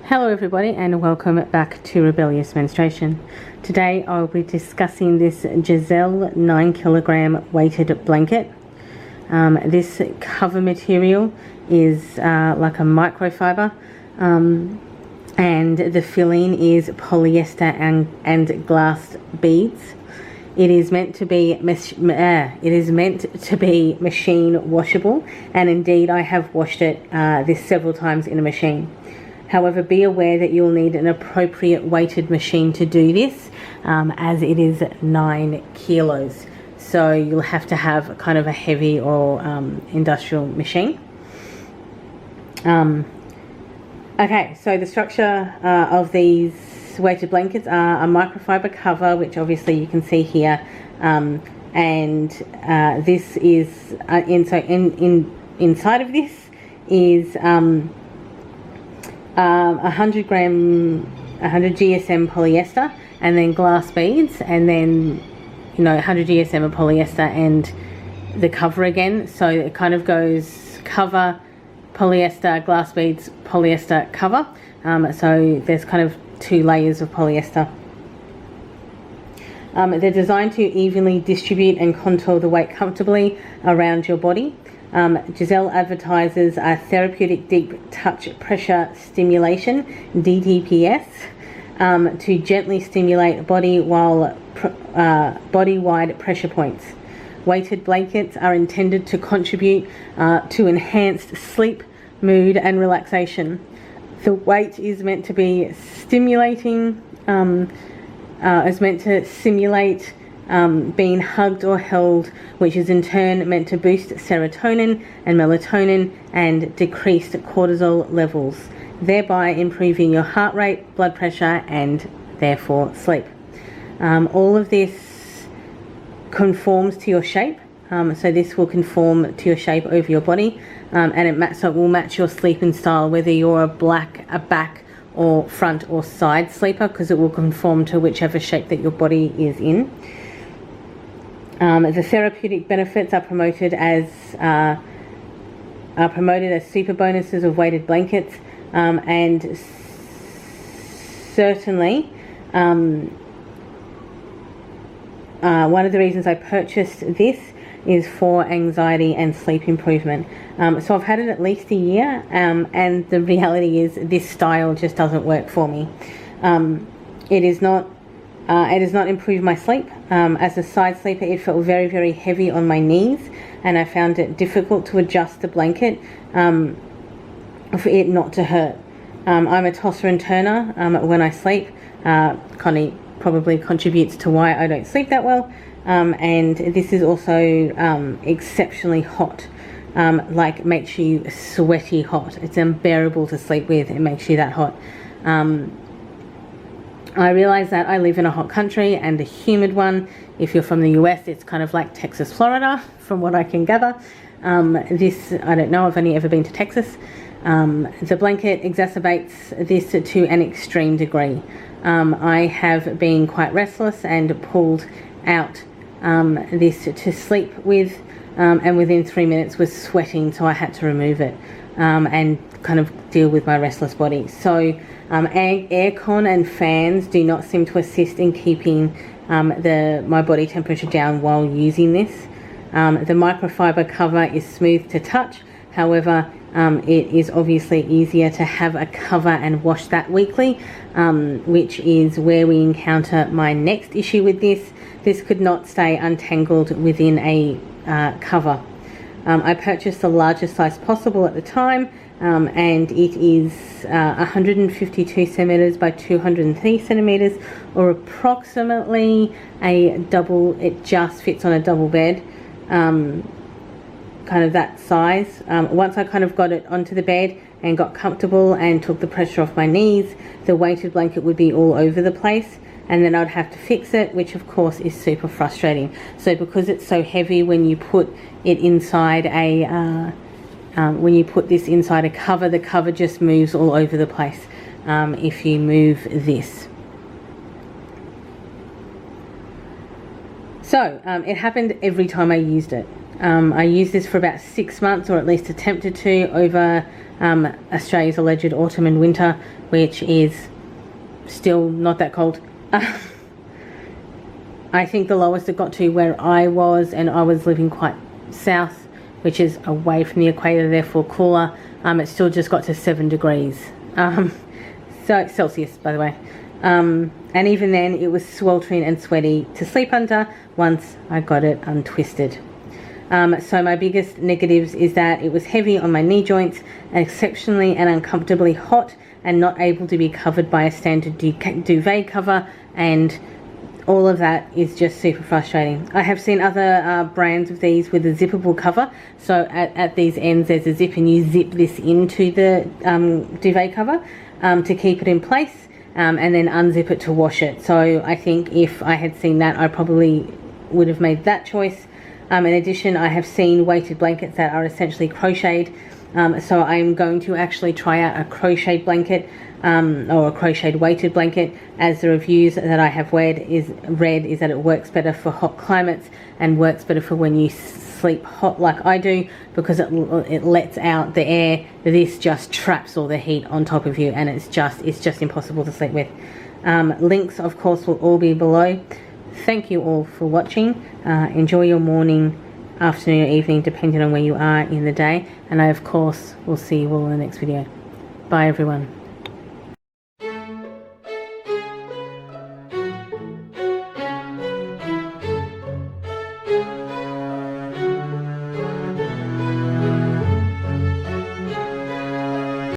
Hello everybody and welcome back to Rebellious Menstruation. Today I'll be discussing this Giselle 9kg weighted blanket. This cover material is like a microfiber and the filling is polyester and glass beads. It is meant to be machine washable, and indeed I have washed it this several times in a machine. However, be aware that you'll need an appropriate weighted machine to do this, as it is 9 kilos. So you'll have to have kind of a heavy or industrial machine. Okay, so the structure of these weighted blankets are a microfiber cover, which obviously you can see here, and this is inside of this is 100 GSM polyester, and then glass beads, and then 100 GSM of polyester and the cover again. So it kind of goes cover, polyester, glass beads, polyester, cover. So there's kind of 2 layers of polyester. They're designed to evenly distribute and contour the weight comfortably around your body. Giselle advertises a therapeutic deep touch pressure stimulation, DTPS, to gently stimulate body-wide pressure points. Weighted blankets are intended to contribute to enhanced sleep, mood and relaxation. The weight is meant to be stimulating, simulate being hugged or held, which is in turn meant to boost serotonin and melatonin and decrease cortisol levels, thereby improving your heart rate, blood pressure and therefore sleep. All of this conforms to your shape, so this will conform to your shape over your body, and it will match your sleeping style, whether you're a back or front or side sleeper, because it will conform to whichever shape that your body is in. The therapeutic benefits are promoted as super bonuses of weighted blankets, and certainly one of the reasons I purchased this is for anxiety and sleep improvement. So I've had it at least a year, and the reality is this style just doesn't work for me. It does not improve my sleep. As a side sleeper, it felt very, very heavy on my knees, and I found it difficult to adjust the blanket for it not to hurt. I'm a tosser and turner when I sleep. Probably contributes to why I don't sleep that well. And this is also exceptionally hot. Makes you sweaty hot. It's unbearable to sleep with. It makes you that hot. I realize that I live in a hot country and a humid one. If you're from the US, it's kind of like Texas, Florida, from what I can gather. I don't know, I've only ever been to Texas. The blanket exacerbates this to an extreme degree. I have been quite restless and pulled out this to sleep with, and within 3 minutes was sweating, so I had to remove it and kind of deal with my restless body. So aircon and fans do not seem to assist in keeping my body temperature down while using this. The microfiber cover is smooth to touch. However, it is obviously easier to have a cover and wash that weekly, which is where we encounter my next issue with this. This could not stay untangled within a cover. I purchased the largest size possible at the time, and it is 152 centimeters by 203 centimeters, or approximately a double. It just fits on a double bed, kind of that size. Once I kind of got it onto the bed and got comfortable and took the pressure off my knees, the weighted blanket would be all over the place, and then I'd have to fix it, which of course is super frustrating. So because it's so heavy, when you put it inside when you put this inside a cover, the cover just moves all over the place if you move this. So it happened every time I used it. I used this for about 6 months, or at least attempted to, over Australia's alleged autumn and winter, which is still not that cold. I think the lowest it got to where I was, and I was living quite south, which is away from the equator, therefore cooler, it still just got to 7 degrees. So Celsius, by the way. And even then, it was sweltering and sweaty to sleep under once I got it untwisted. So my biggest negatives is that it was heavy on my knee joints, and exceptionally and uncomfortably hot, and not able to be covered by a standard duvet cover, and all of that is just super frustrating. I have seen other brands of these with a zippable cover, so at these ends there's a zip, and you zip this into the duvet cover to keep it in place, and then unzip it to wash it. So I think if I had seen that, I probably would have made that choice. In addition, I have seen weighted blankets that are essentially crocheted, so I'm going to actually try out a crocheted blanket, or a crocheted weighted blanket, as the reviews that I have read is that it works better for hot climates and works better for when you sleep hot like I do, because it lets out the air. This just traps all the heat on top of you, and it's just impossible to sleep with. Links, of course, will all be below. Thank you all for watching. Enjoy your morning, afternoon, or evening, depending on where you are in the day, and I of course will see you all in the next video. Bye everyone.